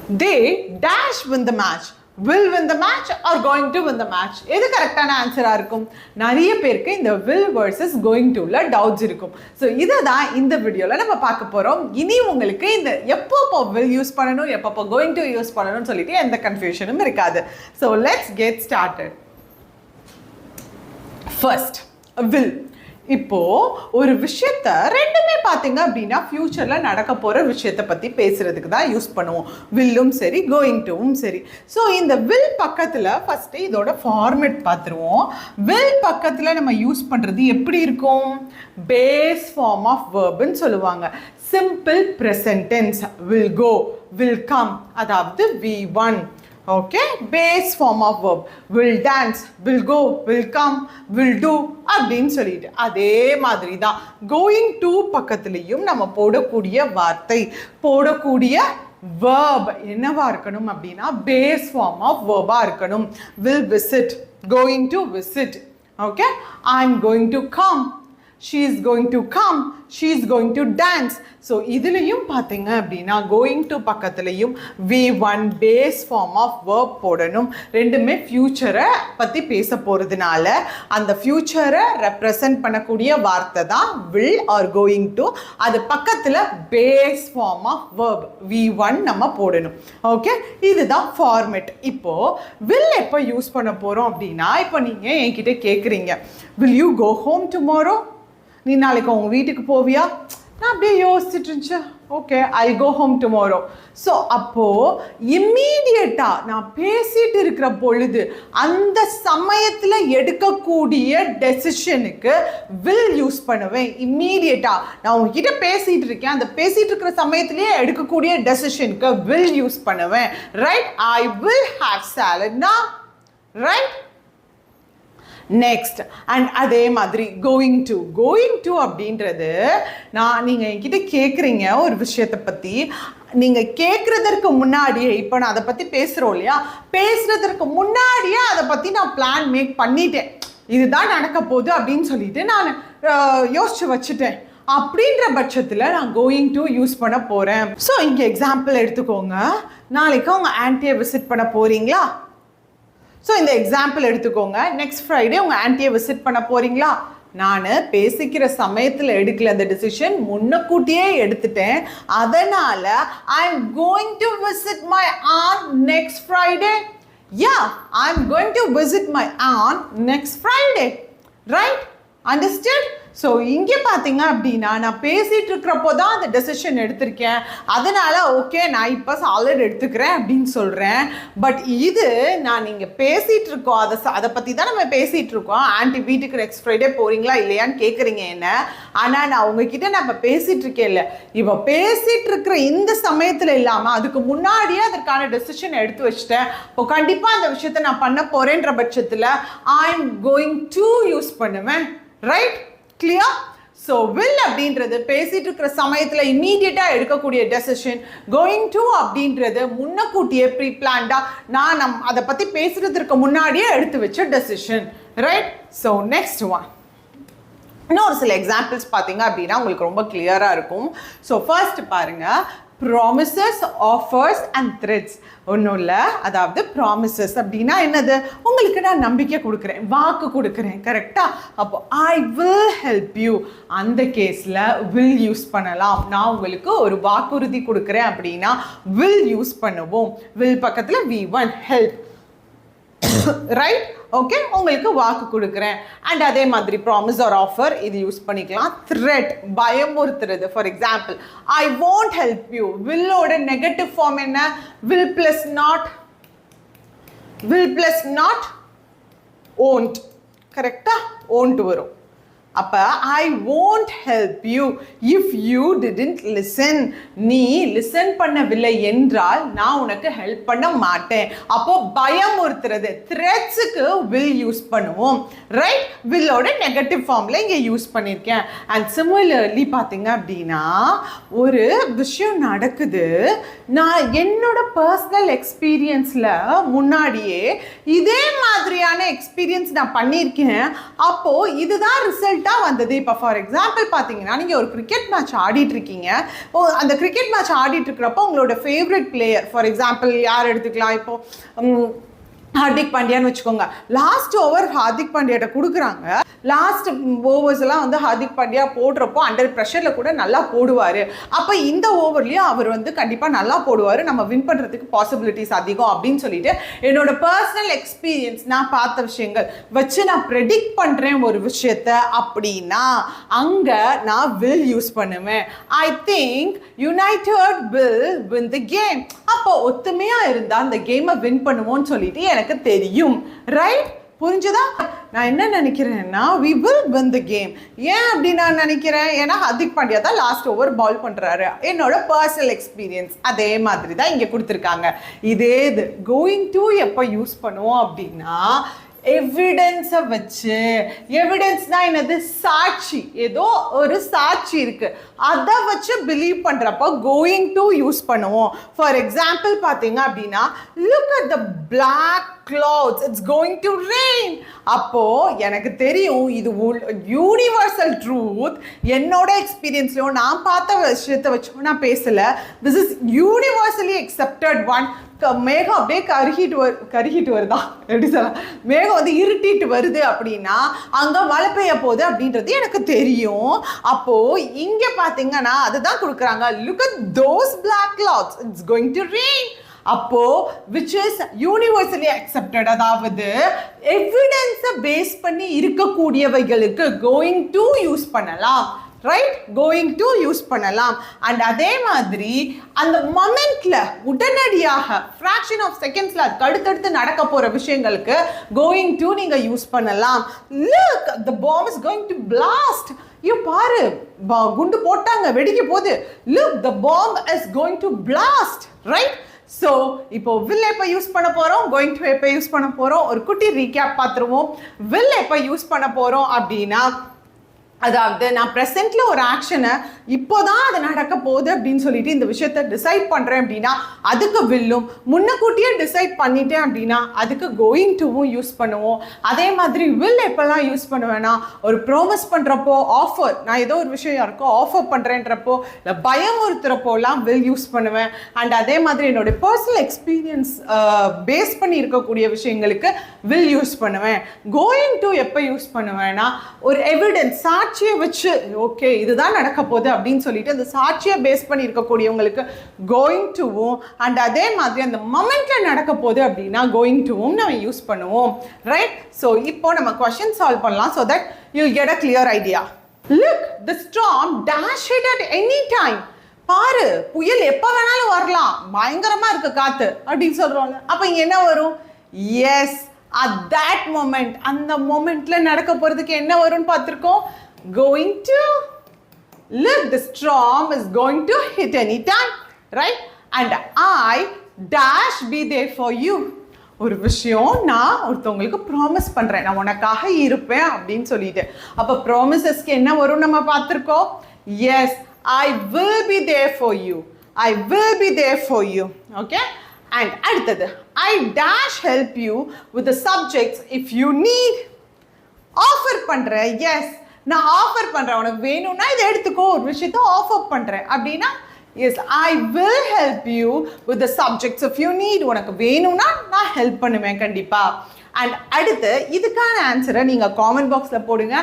they dash win the match, will win the match or going to win the match. எது கரெக்டான ஆன்சரா இருக்கும்? நிறைய பேருக்கு இந்த will versus going to ல டவுட்ஸ் இருக்கும். ஸோ இதை தான் இந்த வீடியோவில் நம்ம பார்க்க போகிறோம். இனி உங்களுக்கு இந்த எப்பப்போ will யூஸ் பண்ணணும் எப்பப்போ going to யூஸ் பண்ணணும்னு சொல்லிட்டு எந்த கன்ஃபியூஷனும் இருக்காது. So let's get started. First will. இப்போ ஒரு விஷயத்த ரெண்டுமே பார்த்தீங்க அப்படின்னா ஃபியூச்சரில் நடக்க போகிற விஷயத்தை பற்றி பேசுகிறதுக்கு தான் யூஸ் பண்ணுவோம். வில்லும் சரி கோயிங் டுவும் சரி. ஸோ இந்த வில் பக்கத்தில் ஃபஸ்ட்டு இதோட ஃபார்மேட் பார்த்துருவோம். வில் பக்கத்தில் நம்ம யூஸ் பண்ணுறது எப்படி இருக்கும்? பேஸ் ஃபார்ம் ஆஃப் வேர்புன்னு சொல்லுவாங்க. Simple present tense. Will go, will come, அதாவது V1. Okay, base form of verb. will dance, will go, will come, will do அப்படின்னு சொல்லிட்டு அதே மாதிரி தான் கோயிங் டு பக்கத்துலேயும் நம்ம போடக்கூடிய வார்த்தை, போடக்கூடிய verb என்னவா இருக்கணும் அப்படின்னா பேஸ் ஃபார்ம் ஆஃப் verb-ஆ இருக்கணும். will visit, going to visit. Okay, I'm going to come, she is going to come, she is going to dance. So இதுலேயும் பார்த்தீங்க அப்படின்னா கோயிங் டு பக்கத்துலேயும் V1 base form of verb போடணும். ரெண்டுமே ஃப்யூச்சரை பற்றி பேச போகிறதுனால அந்த ஃப்யூச்சரை ரெப்ரசன்ட் பண்ணக்கூடிய வார்த்தை தான் will ஆர் கோயிங் டு. அது பக்கத்தில் base form of verb V1 நம்ம போடணும். ஓகே, இதுதான் ஃபார்மேட். இப்போது will எப்போ யூஸ் பண்ண போகிறோம் அப்படின்னா, இப்போ நீங்கள் என்கிட்ட கேட்குறீங்க will you go home tomorrow? நீ நாளைக்கு உங்கள் வீட்டுக்கு போவியா? நான் அப்படியே யோசிச்சுட்டு இருந்துச்சேன். ஓகே, ஐ கோ ஹோம் டுமாரோ. ஸோ அப்போது இம்மீடியட்டாக நான் பேசிட்டு இருக்கிற பொழுது அந்த சமயத்தில் எடுக்கக்கூடிய டெசிஷனுக்கு வில் யூஸ் பண்ணுவேன். இம்மீடியட்டாக நான் உங்ககிட்ட பேசிகிட்டு இருக்கேன், அந்த பேசிகிட்டு இருக்கிற சமயத்துலேயே எடுக்கக்கூடிய டெசிஷனுக்கு வில் யூஸ் பண்ணுவேன். ரைட், ஐ வில் ஹேவ் சாலட்னா, ரைட். நெக்ஸ்ட் அண்ட் அதே மாதிரி கோயிங் டு அப்படின்றது நீங்கள் என்கிட்ட கேட்குறீங்க ஒரு விஷயத்தை பற்றி, நீங்கள் கேட்குறதற்கு முன்னாடியே இப்போ நான் அதை பற்றி பேசுகிறோம் இல்லையா, பேசுகிறதற்கு முன்னாடியே அதை பற்றி நான் பிளான் மேக் பண்ணிட்டேன், இதுதான் நடக்க போகுது அப்படின்னு சொல்லிட்டு நான் யோசிச்சு வச்சுட்டேன். அப்படின்ற பட்சத்தில் நான் கோயிங் டு யூஸ் பண்ண போகிறேன். ஸோ இங்கே எக்ஸாம்பிள் எடுத்துக்கோங்க. நாளைக்கு உங்கள் ஆன்ட்டியை விசிட் பண்ண போகிறீங்களா? ஸோ இந்த எக்ஸாம்பிள் எடுத்துக்கோங்க. நெக்ஸ்ட் ஃப்ரைடே உங்கள் ஆன்ட்டியை விசிட் பண்ண போகிறீங்களா? நான் பேசிக்கிற சமயத்தில் எடுக்கல அந்த டிசிஷன், முன்னக்கூட்டியே எடுத்துட்டேன். அதனால் ஐ am going to visit my and next Friday. Yeah, I am going to visit my and next Friday. Right, understand? So இங்கே பார்த்தீங்க அப்படின்னா நான் பேசிகிட்டு இருக்கிறப்போ தான் அந்த டெசிஷன் எடுத்திருக்கேன், அதனால் ஓகே நான் இப்போ சாலட் எடுத்துக்கிறேன் அப்படின்னு சொல்கிறேன். பட் இது நான் நீங்கள் பேசிகிட்டு இருக்கோம், அதை பற்றி தான் நம்ம பேசிகிட்டு இருக்கோம். ஆன்ட்டி வீட்டுக்கு நெக்ஸ்ட் ஃப்ரைடே போகிறீங்களா இல்லையான்னு கேட்குறீங்க என்ன. ஆனால் நான் உங்ககிட்ட நான் இப்போ பேசிகிட்டு இருக்கேன் இல்லை, இப்போ பேசிகிட்டு இருக்கிற இந்த சமயத்தில் இல்லாமல் அதுக்கு முன்னாடியே அதற்கான டெசிஷன் எடுத்து வச்சுட்டேன். இப்போ கண்டிப்பாக அந்த விஷயத்தை நான் பண்ண போகிறேன்ற பட்சத்தில் I am going to use பண்ணுவேன். Right, clear? ஸோ வில் அப்படின்றது பேசிட்டு இருக்கிற சமயத்தில் இம்மீடியட்டாக எடுக்கக்கூடிய டெசிஷன். கோயிங் டு அப்படின்றது முன்னக்கூட்டியே ப்ரீ பிளான்டா நான் அதை பற்றி பேசுகிறதுக்கு முன்னாடியே எடுத்து வச்ச decision. Right, so next one இன்னொரு சில எக்ஸாம்பிள்ஸ் பார்த்தீங்க அப்படின்னா உங்களுக்கு ரொம்ப கிளியராக இருக்கும். ஸோ ஃபர்ஸ்ட் பாருங்கள், ப்ராமிசஸ், ஆஃபர்ஸ் அண்ட் த்ரெட்ஸ். ஒன்றும் இல்லை, அதாவது ப்ராமிசஸ் அப்படின்னா என்னது? உங்களுக்கு நான் நம்பிக்கை கொடுக்குறேன், வாக்கு கொடுக்குறேன், கரெக்டாக? அப்போ ஐ வில் ஹெல்ப் யூ, அந்த கேஸில் வில் யூஸ் பண்ணலாம். நான் உங்களுக்கு ஒரு வாக்குறுதி கொடுக்குறேன் அப்படின்னா வில் யூஸ் பண்ணுவோம். வில் பக்கத்தில் V1 ஹெல்ப். ரைட், ஓகே, உங்களுக்கு வாக்கு கொடுக்குறேன். அண்ட் அதே மாதிரி ப்ராமிஸ் ஆர் ஆஃபர் இது யூஸ் பண்ணிக்கலாம். த்ரெட், பயமுறுத்துறது. For example, I won't help you. வில்லோட நெகட்டிவ் ஃபார்ம் என்ன? Will plus not, will plus not won't, கரெக்டா? won't வரும். அப்போ ஐ won't help you if you didn't listen. நீ லிசன் பண்ணவில்லை என்றால் நான் உனக்கு ஹெல்ப் பண்ண மாட்டேன். அப்போ பயமுறுத்துறது, த்ரெட்ஸுக்கு வில் யூஸ் பண்ணுவோம். ரைட், வில்லோட நெகட்டிவ் ஃபார்மில் இங்கே யூஸ் பண்ணியிருக்கேன். அண்ட் சிமிலர்லி பார்த்தீங்க அப்படின்னா ஒரு விஷயம் நடக்குது, நான் என்னோட பர்சனல் எக்ஸ்பீரியன்ஸில் முன்னாடியே இதே மாதிரியான எக்ஸ்பீரியன்ஸ் நான் பண்ணியிருக்கேன். அப்போது இதுதான் ரிசல்ட்டாக வந்தது. இப்போ ஃபார் எக்ஸாம்பிள் பார்த்தீங்கன்னா, நீங்கள் ஒரு கிரிக்கெட் மேட்ச் ஆடிட்டுருக்கீங்க. அந்த கிரிக்கெட் மேட்ச் ஆடிட்டு இருக்கிறப்போ உங்களோட ஃபேவரட் பிளேயர், ஃபார் எக்ஸாம்பிள் யார் எடுத்துக்கலாம், இப்போது ஹார்திக் பாண்டியான்னு வச்சுக்கோங்க. லாஸ்ட் ஓவர் ஹார்திக் பாண்டியாட்ட கொடுக்குறாங்க. லாஸ்ட் ஓவர்ஸ் எல்லாம் வந்து ஹார்திக் பாண்டியா போடுறப்போ அண்டர் ப்ரெஷரில் கூட நல்லா போடுவார். அப்போ இந்த ஓவர்லேயும் அவர் வந்து கண்டிப்பாக நல்லா போடுவார், நம்ம வின் பண்ணுறதுக்கு பாசிபிலிட்டிஸ் அதிகம் அப்படின்னு சொல்லிட்டு என்னோட பர்சனல் எக்ஸ்பீரியன்ஸ், நான் பார்த்த விஷயங்கள் வச்சு நான் ப்ரெடிக்ட் பண்ணுறேன் ஒரு விஷயத்த அப்படின்னா அங்கே நான் வில் யூஸ் பண்ணுவேன். I think United will win the game. அப்போ ஒத்துமையாக இருந்தால் அந்த கேமை வின் பண்ணுவோன்னு சொல்லிட்டு எனக்கு தெரியும். ரைட்? புரிஞ்சுதா? நான் என்ன நினைக்கிறேன்னா, we will win the game. ஏன் அப்படி நான் நினைக்கிறேன்? ஏன்னா ஹார்திக் பாண்டியா தான் லாஸ்ட் ஓவர் பால் பண்ணுறாரு. என்னோட பர்சனல் எக்ஸ்பீரியன்ஸ் அதே மாதிரி தான் இங்கே கொடுத்துருக்காங்க. இதே இது கோயிங் டு எப்போ யூஸ் பண்ணுவோம் அப்படின்னா, எவிடன்ஸை வச்சு. எவிடன்ஸ்னா என்னது? சாட்சி. ஏதோ ஒரு சாட்சி இருக்கு, அதை வச்சு பிலீவ் பண்றப்போ கோயிங் டு யூஸ் பண்ணுவோம். ஃபார் எக்ஸாம்பிள் பார்த்தீங்க அப்படின்னா, look at the black clouds, it's going to rain. அப்போ எனக்கு தெரியும் இது யூனிவர்சல் ட்ரூத். என்னோட எக்ஸ்பீரியன்ஸ்லயும் நான் பார்த்த விஷயத்தை வச்சு நான் பேசல. This is universally accepted one. மேகம் அப்படியே கருகிட்டு வருதா, எப்படி சொல்ல, மேகம் வந்து இருட்டிட்டு வருது அப்படின்னா அங்கே மழை பெய்ய போகுது அப்படின்றது எனக்கு தெரியும். அப்போ இங்க பாத்தீங்கன்னா அதுதான் கொடுக்குறாங்க. Look at those black clouds, it's going to rain. அப்போ which is universally accepted, அதாவது எவிடன்ஸை பேஸ் பண்ணி இருக்கக்கூடியவைகளுக்கு going to யூஸ் பண்ணலாம். ரைட்? கோயிங் டு யூஸ் பண்ணலாம். அண்ட் அதே மாதிரி அந்த மொமெண்ட்ல உடனடியாக ஃப்ராக்ஷன் ஆஃப் செகண்ட்ஸ்ல அதுக்கு அடுத்தடுத்து நடக்க போற விஷயங்களுக்கு கோயிங் டு நீங்க யூஸ் பண்ணலாம். Look, the bomb is going to blast. ஐயோ பாரு, குண்டு போட்டாங்க, வெடிக்க போகுது. Look, the bomb is going to blast. Right? So இப்போ வில் எப்போ யூஸ் பண்ண போகிறோம், கோயிங் டு எப்போ யூஸ் பண்ண போகிறோம், ஒரு குட்டி ரீகேப் பார்த்துருவோம். வில் எப்போ யூஸ் பண்ண போகிறோம் அப்படின்னா, அதாவது நான் ப்ரெசென்ட்ல ஒரு ஆக்ஷனை இப்போதான் அது நடக்க போகுது அப்படின்னு சொல்லிட்டு இந்த விஷயத்த டிசைட் பண்ணுறேன் அப்படின்னா அதுக்கு வில்லும், முன்னக்கூட்டியே டிசைட் பண்ணிட்டேன் அப்படின்னா அதுக்கு கோயிங் டுவும் யூஸ் பண்ணுவோம். அதே மாதிரி வில் எப்போல்லாம் யூஸ் பண்ணுவேன்னா, ஒரு ப்ராமிஸ் பண்ணுறப்போ, ஆஃபர், நான் ஏதோ ஒரு விஷயம் யாருக்கோ ஆஃபர் பண்ணுறேன்றப்போ, இல்லை பயமுறுத்துறப்போலாம் வில் யூஸ் பண்ணுவேன். அண்ட் அதே மாதிரி என்னோட பர்சனல் எக்ஸ்பீரியன்ஸ் பேஸ் பண்ணி இருக்கக்கூடிய விஷயங்களுக்கு வில் யூஸ் பண்ணுவேன். கோயிங் டு எப்போ யூஸ் பண்ணுவேன்னா, ஒரு எவிடன்ஸ், சாட்சியை வச்சு ஓகே இதுதான் நடக்க போகுது அப்படின்னு சொல்லிட்டு அந்த சாட்சியை பேஸ் பண்ணி இருக்கக்கூடியவங்களுக்கு கோயிங் டுவும், அண்ட் அதே மாதிரி அந்த மொமெண்ட்ல நடக்க போகுது அப்படின்னா கோயிங் டுவும் நம்ம யூஸ் பண்ணுவோம். ரைட்? ஸோ இப்போ நம்ம கொஸ்டின் சால்வ் பண்ணலாம் so that you'll get a clear idea. Look, the storm dashed it at any time. பாரு, புயல் எப்போ வேணாலும் வரலாம், பயங்கரமா இருக்கு காத்து அப்படின்னு சொல்றோம். அப்ப இங்க என்ன வரும்? எஸ், at that moment, அந்த மொமெண்ட்ல நடக்க போறதுக்கு என்ன வரும்னு பார்த்திருக்கோம். Going to. Look, the storm is going to hit any time, right? And I dash be there for you. ஒரு விஷயம் நான் ஒருத்தவங்களுக்கு ப்ராமிஸ் பண்றேன், நான் உனக்காக இருப்பேன் அப்படின்னு சொல்லிட்டு. அப்ப ப்ராமிசஸ்க்கு என்ன வரும் நம்ம பார்த்திருக்கோம். Yes, I will be there for you. I will be there for you. Okay? And அடுத்தது, I dash help you with the subjects if you need. Offer பண்றேன். எஸ், நான் ஆஃபர் பண்றேன், உனக்கு வேணும்னா இதை எடுத்துக்கோ, ஒரு விஷயத்தை ஆஃபர் பண்றேன் அப்படின்னா yes, I will help you with the subjects if you need. உனக்கு வேணும்னா நான் ஹெல்ப் பண்ணுவேன் கண்டிப்பா. அண்ட் அடுத்து இதுக்கான ஆன்சரை நீங்க காமெண்ட் பாக்ஸ்ல போடுங்க.